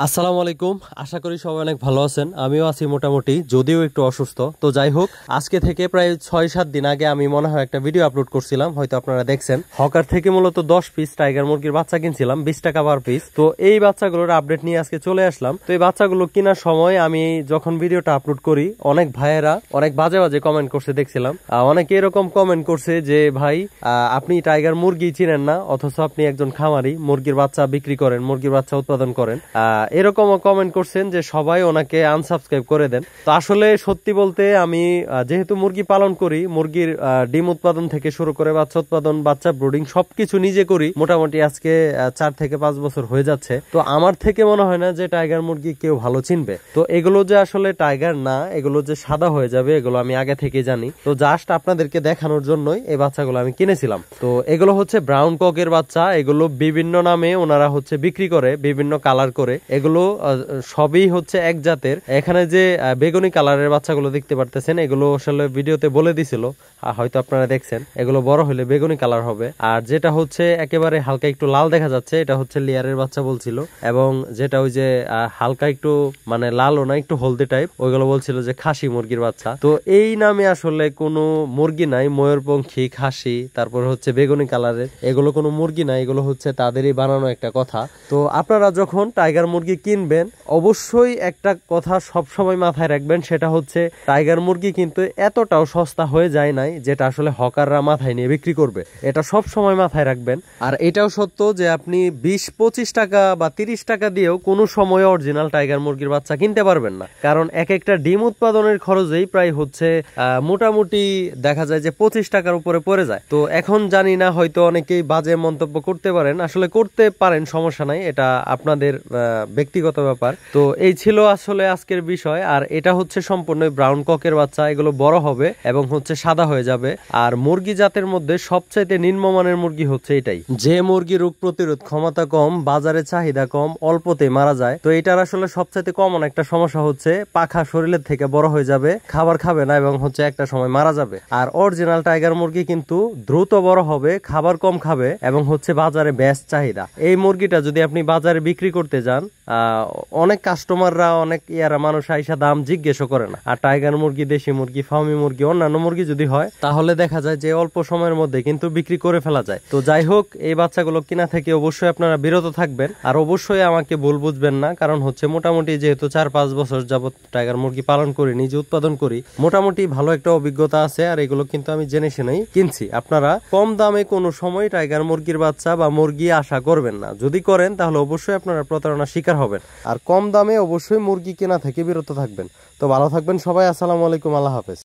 আসসালামু আলাইকুম। আশা করি সবাই অনেক ভালো আছেন। আমিও আছি মোটামুটি, যদিও একটু অসুস্থ। তো যাই হোক, আজকে থেকে প্রায় 6-7 দিন আগে আমি মনে হয় একটা ভিডিও আপলোড করছিলাম, হয়তো আপনারা দেখছেন। হকার থেকে মূলত 10 পিস টাইগার মুরগির বাচ্চা কিনছিলাম, 20 টাকা পার পিস। তো এই বাচ্চাগুলোর আপডেট নিয়ে আজকে চলে আসলাম। তো এই বাচ্চাগুলো কেনার সময় আমি যখন ভিডিওটা আপলোড করি, অনেক ভাইয়েরা অনেক বাজে বাজে কমেন্ট করছে দেখছিলাম। অনেকে এরকম কমেন্ট করছে যে ভাই, আপনি টাইগার মুরগি চিনেন না, অথচ আপনি একজন খামারি, মুরগির বাচ্চা বিক্রি করেন, মুরগির বাচ্চা উৎপাদন করেন। এরকমও কমেন্ট করছেন যে সবাই ওনাকে আনসাবস্ক্রাইব করে দেন। তো আসলে সত্যি বলতে আমি যেহেতু মুরগি পালন করি, মুরগির ডিম উৎপাদন থেকে শুরু করে বাচ্চা উৎপাদন, বাচ্চা ব্রুডিং সবকিছু নিজে করি। মোটামুটি আজকে 4 থেকে 5 বছর হয়ে যাচ্ছে। তো আমার থেকে মনে হয় না যে টাইগার মুরগি কেউ ভালো চিনবে। তো এগুলো যে আসলে টাইগার না, এগুলো যে সাদা হয়ে যাবে, এগুলো আমি আগে থেকে জানি। তো জাস্ট আপনাদেরকে দেখানোর জন্যই এই বাচ্চাগুলো আমি কিনেছিলাম। তো এগুলো হচ্ছে ব্রাউন ককের বাচ্চা। এগুলো বিভিন্ন নামে ওনারা হচ্ছে বিক্রি করে, বিভিন্ন কালার করে। এগুলো সবই হচ্ছে এক জাতের। এখানে যে বেগুনি কালারের বাচ্চাগুলো দেখতে পারতেছেন, এগুলো আসলে ভিডিওতে বলে দিছিল, হয়তো আপনারা দেখছেন। এগুলো বড় হলে বেগুনি কালার হবে। আর যেটা হচ্ছে একেবারে হালকা একটু লাল দেখা যাচ্ছে, এটা হচ্ছে লেয়ারের বাচ্চা বলছিল। এবং যেটা ওই যে হালকা একটু মানে লালও না, একটু হলদে টাইপ, ওইগুলো বলছিল যে খাসি মুরগির বাচ্চা। তো এই নামে আসলে কোনো মুরগি নাই। ময়ূরপঙ্খী, খাসি, তারপর হচ্ছে বেগুনি কালারের, এগুলো কোনো মুরগি নাই, এগুলো হচ্ছে তাদেরই বানানো একটা কথা। তো আপনারা যখন টাইগার মুরগি কিনবেন, অবশ্যই একটা কথা সব সময় মাথায় রাখবেন, সেটা হচ্ছে টাইগার মুরগি কিন্তু এতটাও সস্তা হয়ে যায় নাই যেটা আসলে হকাররা মাথায় নিয়ে বিক্রি করবে। এটা সব সময় মাথায় রাখবেন। আর এটাও সত্য যে আপনি 20-25 টাকা বা 30 টাকা দিয়েও কোনো সময় অরিজিনাল টাইগার মুরগির বাচ্চা কিনতে পারবেন না। কারণ এক একটা ডিম উৎপাদনের খরচেই প্রায় হচ্ছে মোটামুটি দেখা যায় যে 25 টাকার উপরে পড়ে যায়। তো এখন জানি না, হয়তো অনেকেই বাজে মন্তব্য করতে পারেন, আসলে করতে পারেন, সমস্যা নাই, এটা আপনাদের ব্যক্তিগত ব্যাপার। তো এই ছিল আসলে আজকের বিষয়। আর এটা হচ্ছে সম্পূর্ণ ব্রাউন ককের বাচ্চা। এগুলো বড় হবে এবং হচ্ছে সাদা হয়ে যাবে। আর মুরগি জাতের মধ্যে সবচাইতে নিম্নমানের মুরগি হচ্ছে এটাই, যে মুরগি রোগ প্রতিরোধ ক্ষমতা কম, বাজারে চাহিদা কম, অল্পতে মারা যায়। তো এটার আসলে সবচাইতে কমন একটা সমস্যা হচ্ছে পাখা শরীরের থেকে বড় হয়ে যাবে, খাবার খাবে না এবং হচ্ছে একটা সময় মারা যাবে। আর অরিজিনাল টাইগার মুরগি কিন্তু দ্রুত বড় হবে, খাবার কম খাবে এবং হচ্ছে বাজারে বেশ চাহিদা। এই মুরগিটা যদি আপনি বাজারে বিক্রি করতে যান, অনেক কাস্টমাররা, অনেক মানুষ আইসা দাম জিজ্ঞেসও করে না। আর টাইগার মুরগি, দেশি মুরগি, ফার্মি মুরগি, অন্যান্য মুরগি যদি হয়, তাহলে দেখা যায় যে অল্প সময়ের মধ্যে কিন্তু বিক্রি করে ফেলা যায়। তো যাই হোক, এই বাচ্চাগুলো কিনা থেকে অবশ্যই আপনারা বিরত থাকবেন। আর অবশ্যই আমাকে ভুল বুঝবেন না, কারণ হচ্ছে মোটামুটি যেহেতু 4-5 বছর যাবত টাইগার মুরগি পালন করি, নিজে উৎপাদন করি, মোটামুটি ভালো একটা অভিজ্ঞতা আছে। আর এগুলো কিন্তু আমি জেনে শুনেই কিনছি। আপনারা কম দামে কোনো সময় টাইগার মুরগির বাচ্চা বা মুরগি আশা করবেন না। যদি করেন তাহলে অবশ্যই আপনারা প্রতারণার শিকার হবেন। আর কম দামে অবশ্যই মুরগি কেনা থেকে বিরত থাকবেন। তো ভালো থাকবেন সবাই। আসসালামু আলাইকুম, আল্লাহ হাফেজ।